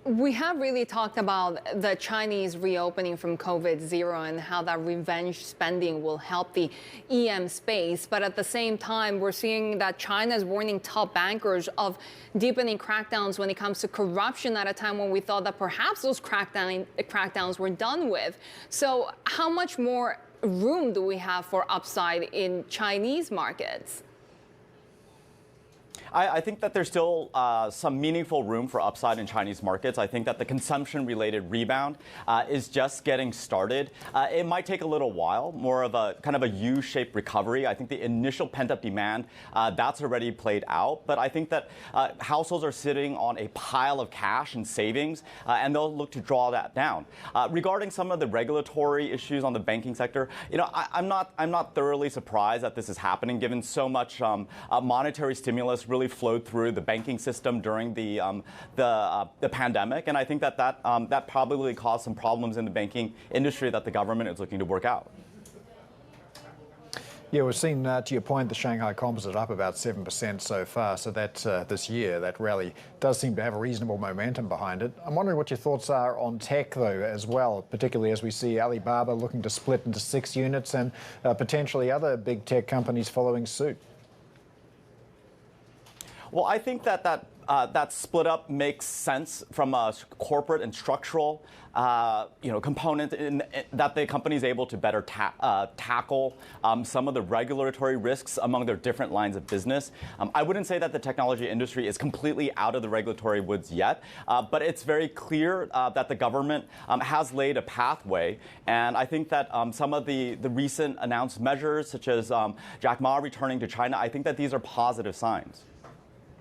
We have really talked about the Chinese reopening from COVID-0 and how that revenge spending will help the EM space. But at the same time, we're seeing that China is warning top bankers of deepening crackdowns when it comes to corruption at a time when we thought that perhaps those crackdowns were done with. So how much more room do we have for upside in Chinese markets? I think that there's still some meaningful room for upside in Chinese markets. I think that the consumption-related rebound is just getting started. It might take a little while, more of a kind of a U-shaped recovery. I think the initial pent-up demand, that's already played out. But I think that households are sitting on a pile of cash and savings, and they'll look to draw that down. Regarding some of the regulatory issues on the banking sector, I'm not thoroughly surprised that this is happening, given so much monetary stimulus really flowed through the banking system during the pandemic, and I think that probably caused some problems in the banking industry that the government is looking to work out. Yeah, we've seen, to your point, the Shanghai Composite up about 7% so far. So that this year, that rally does seem to have a reasonable momentum behind it. I'm wondering what your thoughts are on tech, though, as well, particularly as we see Alibaba looking to split into 6 units and potentially other big tech companies following suit. Well, I think that split up makes sense from a corporate and structural component that the company is able to better tackle some of the regulatory risks among their different lines of business. I wouldn't say that the technology industry is completely out of the regulatory woods yet, but it's very clear that the government has laid a pathway. And I think that some of the recent announced measures, such as Jack Ma returning to China, I think that these are positive signs.